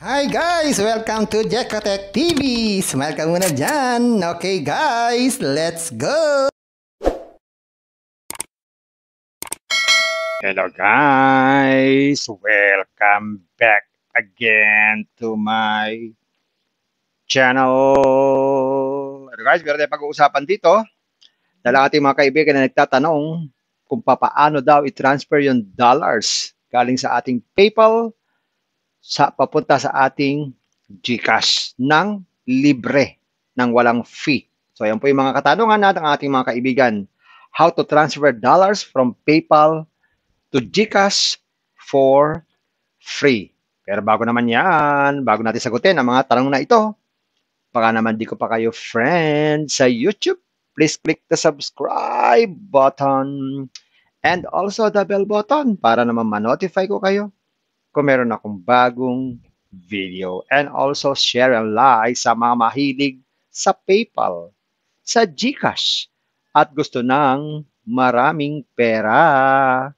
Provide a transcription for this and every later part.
Hi guys! Welcome to Jekotech TV! Smile ka muna dyan! Okay guys, let's go! Hello guys! Welcome back again to my channel. Hello guys, meron tayong pag-uusapan dito. Dahil ating mga kaibigan na nagtatanong kung paano daw i-transfer yung dollars galing sa ating PayPal papunta sa ating GCash ng libre, ng walang fee. So yan po yung mga katanungan natin ng ating mga kaibigan. How to transfer dollars from PayPal to GCash for free. Pero bago naman yan, bago natin sagutin ang mga tanong na ito, baka naman di ko pa kayo friend sa YouTube, please click the subscribe button and also the bell button para naman ma-notify ko kayo kung meron akong bagong video. And also share and like sa mga mahilig sa PayPal, sa GCash, at gusto ng maraming pera.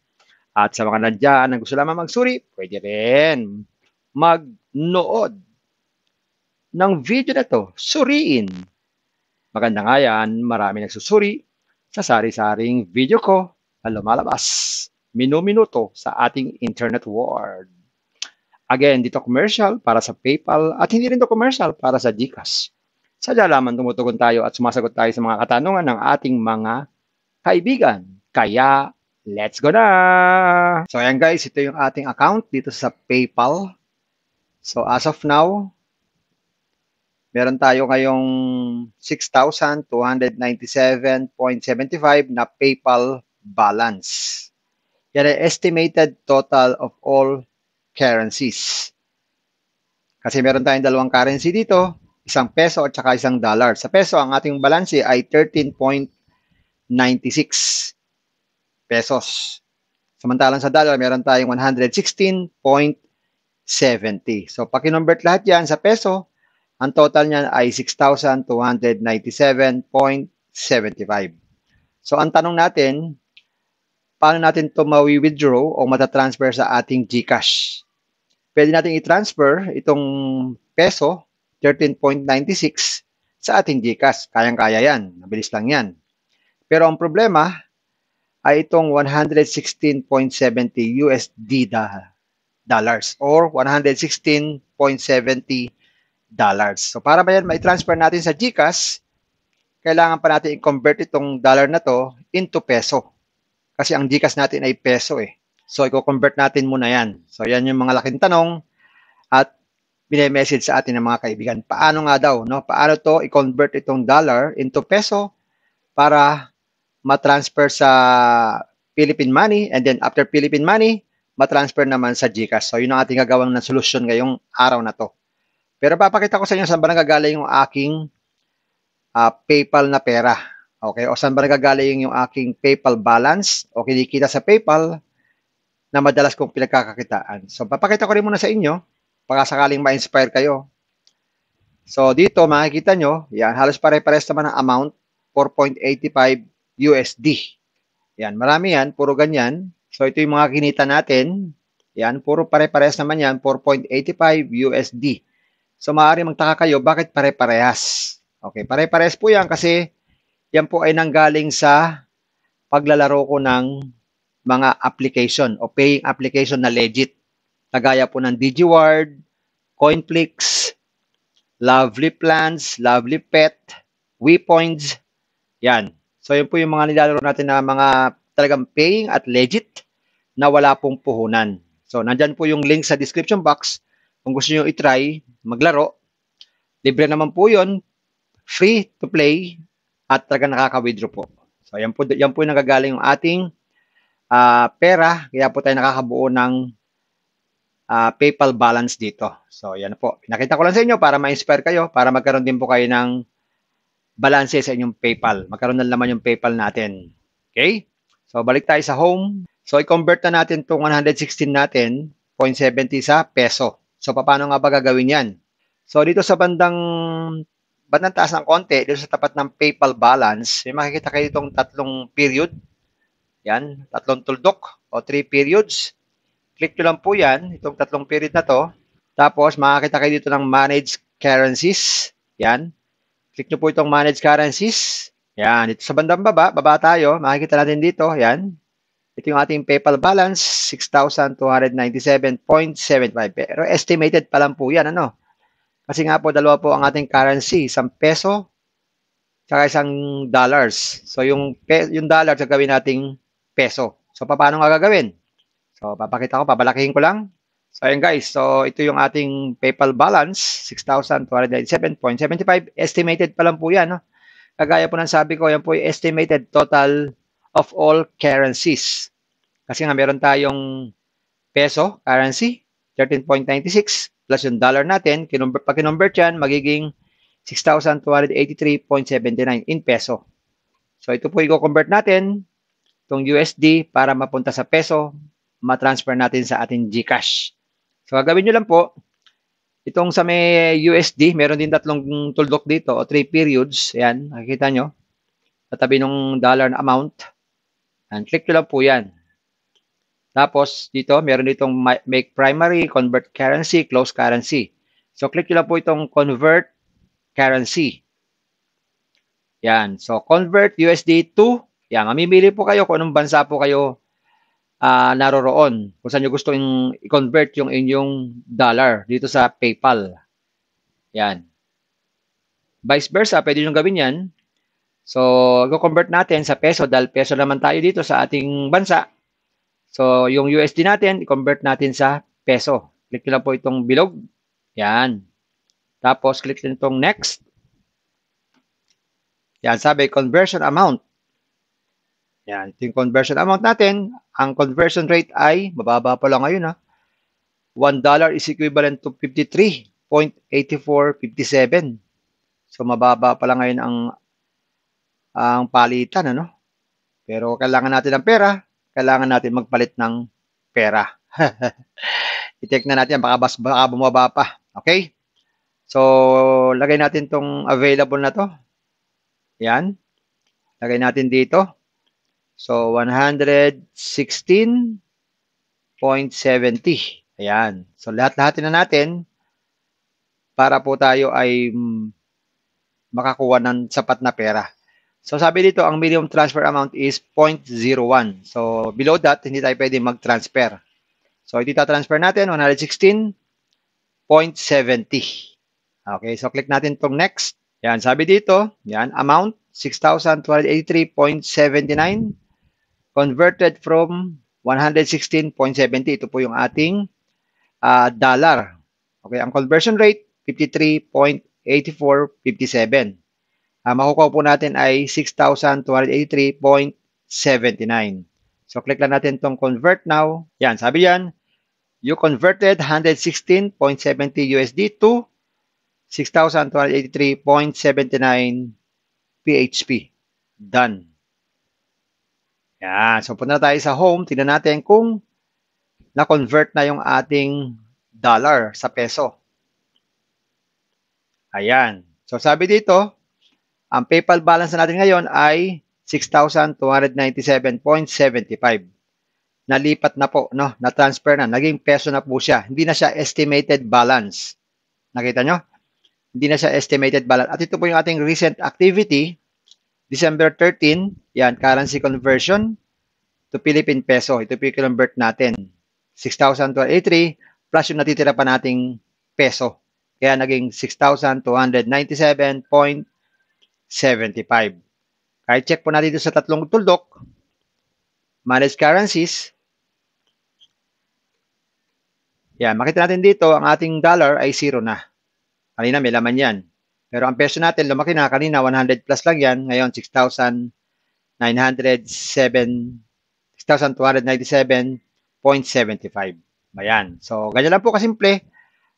At sa mga nandyan na gusto lamang magsuri, pwede rin magnood ng video na to. Suriin. Maganda nga yan, marami nagsusuri sa sari-saring video ko na lumalabas minu-minuto sa ating internet world. Again, dito commercial para sa PayPal at hindi rin to commercial para sa GCash. Sadya lamang tumutugon tayo at sumasagot tayo sa mga katanungan ng ating mga kaibigan. Kaya, let's go na! So ayan guys, ito yung ating account dito sa PayPal. So as of now, meron tayo ngayong 6,297.75 na PayPal balance. Yan ay estimated total of all currencies. Kasi meron tayong dalawang currency dito, isang peso at saka isang dollar. Sa peso, ang ating balance ay 13.96 pesos. Samantalang sa dollar, meron tayong 116.70. So, pag kinonvert lahat yan sa peso, ang total niyan ay 6,297.75. So, ang tanong natin, paano natin ito mawi-withdraw o matatransfer sa ating GCash? Pwede natin i-transfer itong peso, 13.96, sa ating GCash. Kayang-kaya yan. Mabilis lang yan. Pero ang problema ay itong 116.70 USD dollars or 116.70 dollars. So para ba yan ma-transfer natin sa GCash, kailangan pa natin i-convert itong dollar na to into peso. Kasi ang GCash natin ay peso eh. So, i-convert natin muna yan. So, yan yung mga laking tanong at bine-message sa atin ng mga kaibigan. Paano nga daw, no? Paano to i-convert itong dollar into peso para ma-transfer sa Philippine money and then after Philippine money, ma-transfer naman sa GCash. So, yun ang ating gagawin na solusyon ngayong araw na to. Pero papakita ko sa inyo saan ba nagagaling yung aking PayPal na pera. Okay, o saan ba nagagaling yung aking PayPal balance o kinikita sa PayPal na madalas kong pinagkakakitaan. So, papakita ko rin muna sa inyo baka sakaling ma-inspire kayo. So, dito makikita nyo, yan, halos pare-pares naman ang amount, 4.85 USD. Yan, marami yan, puro ganyan. So, ito yung mga kinita natin. Yan, puro pare-pares naman yan, 4.85 USD. So, maaari magtaka kayo, bakit pare-parehas? Okay, pare-pares po yan kasi yan po ay nanggaling sa paglalaro ko ng mga application o paying application na legit. Kagaya po ng DigiWard, Coinflix, Lovely Plans, Lovely Pet, WePoints. Yan. So, yun po yung mga nilalaro natin na mga talagang paying at legit na wala pong puhunan. So, nandyan po yung link sa description box. Kung gusto nyo i-try, maglaro. Libre naman po yun. Free to play at talaga nakaka-withdraw po. So, yan po yung nagagaling yung ating pera. Kaya po tayo nakakabuo ng PayPal balance dito. So, yan po. Pinakita ko lang sa inyo para ma-inspire kayo, para magkaroon din po kayo ng balance sa inyong PayPal. Magkaroon na naman yung PayPal natin. Okay? So, balik tayo sa home. So, i-convert na natin itong 116 natin, 0.70 sa peso. So, paano nga ba gagawin yan? So, dito sa bandang taas ng konti, dito sa tapat ng PayPal balance, may makikita kayo itong tatlong period. Yan, tatlong tuldok o 3 periods. Click nyo lang po yan, itong tatlong period na to. Tapos, makakita kayo dito ng Manage Currencies. Yan. Click nyo po itong Manage Currencies. Yan. Dito sa bandang baba tayo. Makikita natin dito. Yan. Ito yung ating PayPal balance, 6,297.75. Pero estimated pa lang po yan, ano? Kasi nga po, dalawa po ang ating currency. Isang peso, tsaka isang dollars. So, yung dollar, gagawin nating peso. So, paano nga gagawin? So, papakita ko, papalakihin ko lang. So, ayan guys. So, ito yung ating PayPal balance, 6,297.75. Estimated pa lang po yan, no? Kagaya po ng sabi ko, yan po yung estimated total of all currencies. Kasi nga meron tayong peso currency, 13.96 plus yung dollar natin. Pag kinonvert yan, magiging 6,283.79 in peso. So ito po i-convert natin, itong USD para mapunta sa peso, matransfer natin sa ating GCash. So gagawin nyo lang po, itong sa may USD, meron din tatlong tuldok dito o 3 periods. Ayan, nakikita nyo. Tatabi ng dollar na amount. And click nyo lang po yan. Tapos, dito, meron ditong make primary, convert currency, close currency. So, click nyo lang po itong convert currency. Yan. So, convert USD to, yan, mamimili po kayo kung anong bansa po kayo naroroon. Kung saan nyo gusto i-convert yung inyong dollar dito sa PayPal. Yan. Vice versa, pwede nyo gawin yan. So, i-convert natin sa peso dahil peso naman tayo dito sa ating bansa. So, yung USD natin, i-convert natin sa peso. Click nyo lang po itong bilog. Yan. Tapos, click nyo itong next. Yan, sabi, conversion amount. Yan, ito yung conversion amount natin. Ang conversion rate ay, mababa pa lang ngayon, ha? $1 is equivalent to 53.8457. So, mababa pa lang ngayon ang palitan, ano? Pero, kailangan natin ng pera. Kailangan natin magpalit ng pera. I-check na natin, baka bumaba pa. Okay? So, lagay natin tong available na to. Yan. Lagay natin dito. So, 116.70. Ayan. So, lahat-lahatin na natin para po tayo ay makakuha ng sapat na pera. So, sabi dito, ang minimum transfer amount is 0.01. So, below that, hindi tayo pwede mag-transfer. So, ito transfer natin, 116.70. Okay, so click natin itong next. Yan, sabi dito, yan, amount, 6,283.79. Converted from 116.70. Ito po yung ating dollar. Okay, ang conversion rate, 53.8457. Makukuha po natin ay 6,283.79. So, click lang natin itong convert now. Yan, sabi yan, you converted 116.70 USD to 6,283.79 PHP. Done. Yan. So, punta na tayo sa home. Tingnan natin kung na-convert na yung ating dollar sa peso. Ayan. So, sabi dito, ang PayPal balance na natin ngayon ay 6,297.75. Nalipat na po, no? Na-transfer na. Naging peso na po siya. Hindi na siya estimated balance. Nakita nyo? Hindi na siya estimated balance. At ito po yung ating recent activity. December 13, yan, currency conversion to Philippine peso. Ito po yung convert natin. 6,283 plus yung natitira pa nating peso. Kaya naging 6,297.75. Kahit check po natin dito sa tatlong tuldok. Manage currencies. Yan, makita natin dito, ang ating dollar ay 0 na. Kanina may laman yan. Pero ang peso natin, lumaki na. Kanina 100 plus lang yan. Ngayon 6,297.75. Ayan. So, ganyan lang po kasimple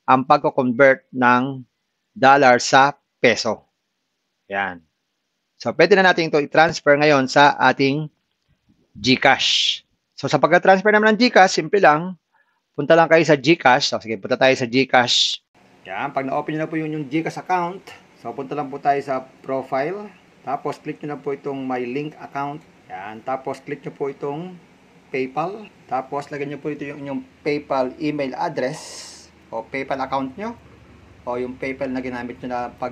ang pagko-convert ng dollar sa peso. Ayan. So, pwede na natin ito i-transfer ngayon sa ating GCash. So, sa pagka-transfer naman ng GCash, simple lang. Punta lang kayo sa GCash. So, sige, punta tayo sa GCash. Yan, pag na-open nyo na po yung GCash account, so punta lang po tayo sa profile. Tapos, click nyo na po itong my link account. Yan, tapos click nyo po itong PayPal. Tapos, lagyan nyo po ito yung inyong PayPal email address. o PayPal account nyo o yung PayPal na ginamit nyo na pag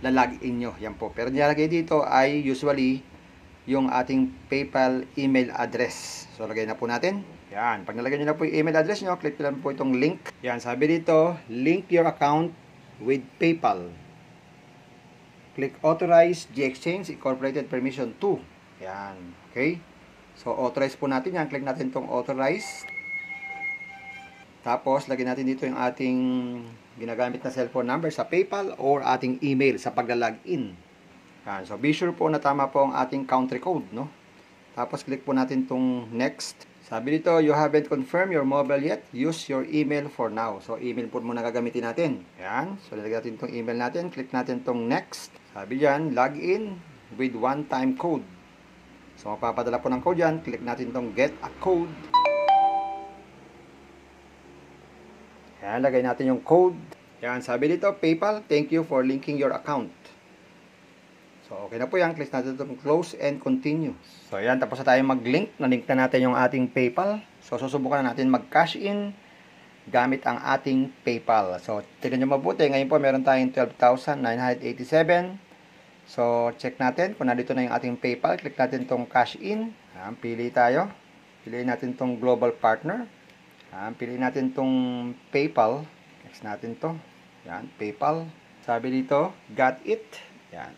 lalagin nyo. Yan po. Pero nilalagay dito ay usually yung ating PayPal email address. So, lagay na po natin. Yan. Pag nalagay nyo na po yung email address nyo, click lang po itong link. Yan. Sabi dito, link your account with PayPal. Click authorize GExchange Incorporated Permission 2. Yan. Okay. So, authorize po natin yan. Click natin itong authorize. Tapos, lagyan natin dito yung ating ginagamit na cellphone number sa PayPal or ating email sa pagla-login. Yan. So, be sure po na tama po ang ating country code, no? Tapos, click po natin itong next. Sabi dito, you haven't confirmed your mobile yet. Use your email for now. So, email po muna gagamitin natin. Yan. So, lagyan natin itong email natin. Click natin itong next. Sabi dyan, login with one-time code. So, mapapadala po ng code yan. Click natin itong get a code. Yan, lagay natin yung code. Yan, sabi dito, PayPal, thank you for linking your account. So, okay na po yan. Click natin itong close and continue. So, yan. Tapos na tayo mag-link. Na-link na natin yung ating PayPal. So, susubukan na natin mag-cash in gamit ang ating PayPal. So, tignan nyo mabuti. Ngayon po, meron tayong 12,987. So, check natin kung nandito na yung ating PayPal. Click natin itong cash in. Yan, pili tayo. Piliin natin itong global partner. Yan, piliin natin itong PayPal. Next natin to. Yan, PayPal. Sabi dito, got it. Yan.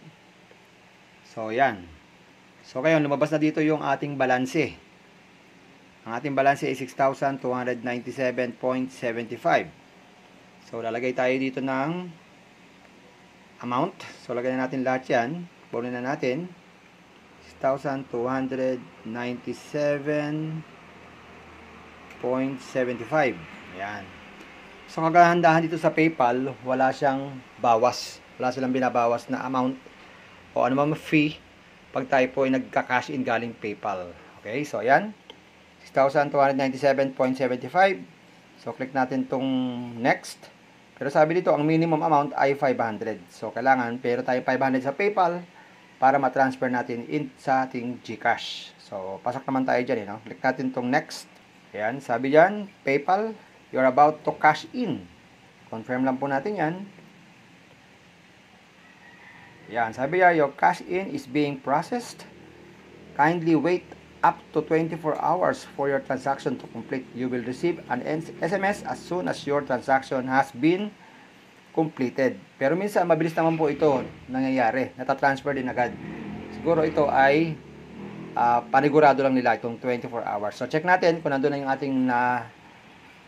So, yan. So, ngayon, lumabas na dito yung ating balanse. Ang ating balanse ay 6,297.75. So, lalagay tayo dito ng amount. So, lagay na natin lahat yan. Bonin na natin. 6,297.75. Yan. So, kagahandahan dito sa PayPal, wala siyang bawas. Wala silang binabawas na amount o anumang fee pag tayo po ay nagka-cash in galing PayPal. Okay, so ayan. 6,297.75. So, click natin tong next. Pero sabi dito, ang minimum amount ay 500. So, kailangan, pero tayo 500 sa PayPal para ma-transfer natin sa ating GCash. So, pasok naman tayo dyan, no? Click natin tong next. Ayan, sabi dyan, PayPal, you're about to cash in. Confirm lang po natin yan. Yan, sabi niya, your cash in is being processed. Kindly wait up to 24 hours for your transaction to complete. You will receive an SMS as soon as your transaction has been completed. Pero minsan, mabilis naman po ito nangyayari. Natatransfer din agad. Siguro ito ay panigurado lang nila itong 24 hours. So, check natin kung nandun na yung ating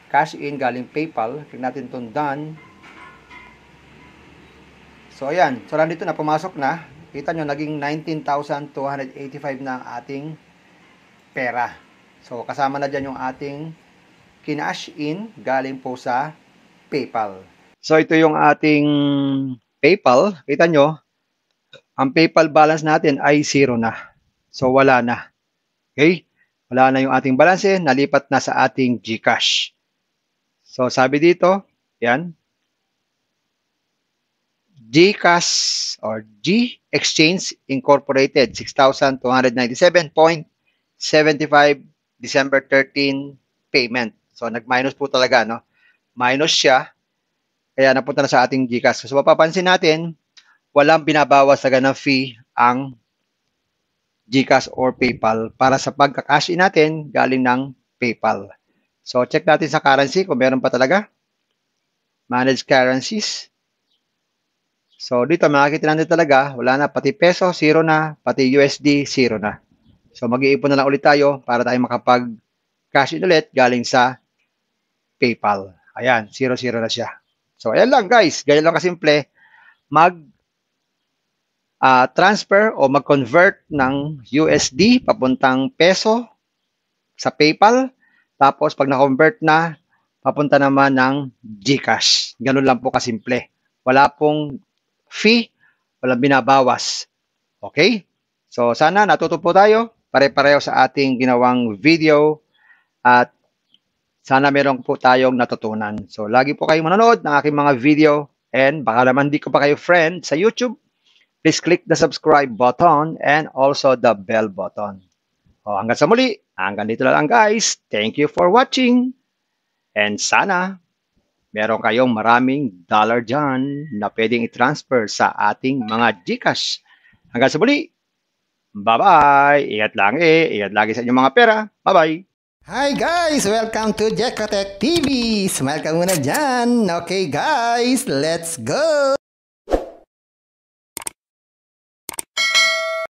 cash in galing PayPal. Click natin itong done. So, ayan. So, nandito na, pumasok na. Kita nyo, naging 19,285 na ang ating pera. So, kasama na dyan yung ating kinash in galing po sa PayPal. So, ito yung ating PayPal. Kita nyo, ang PayPal balance natin ay 0 na. So, wala na. Okay? Wala na yung ating balance. Nalipat na sa ating GCash. So, sabi dito, yan. GCash or GExchange Incorporated 6,297.75 December 13 payment. So nag-minus po talaga, no? Minus siya. Kaya napunta na sa ating GCash. So mapapansin natin, walang binabawas sa ganang fee ang GCash or PayPal para sa pagka-cash in natin galing ng PayPal. So check natin sa currency kung meron pa talaga. Manage currencies. So, dito makikita natin talaga, wala na, pati peso, 0 na, pati USD, 0 na. So, mag-iipon na lang ulit tayo para tayo makapag-cash in ulit galing sa PayPal. Ayan, 0-0 na siya. So, ayan lang guys, ganyan lang kasimple, mag-transfer o mag-convert ng USD papuntang peso sa PayPal. Tapos, pag na-convert na, papunta naman ng GCash. Ganun lang po kasimple. Wala pong fee, walang binabawas. Okay? So, sana natuto po tayo pare-pareho sa ating ginawang video at sana meron po tayong natutunan. So, lagi po kayong manonood ng aking mga video and baka naman di ko pa kayo friend sa YouTube, please click the subscribe button and also the bell button. O, hanggang sa muli, hanggang dito lang guys. Thank you for watching and sana meron kayong maraming dollar dyan na pwedeng i-transfer sa ating mga GCash. Hanggang sa muli, bye-bye! Ingat lagi sa inyong mga pera. Bye-bye! Hi guys! Welcome to Jekotech TV! Smile ka muna dyan! Okay guys, let's go!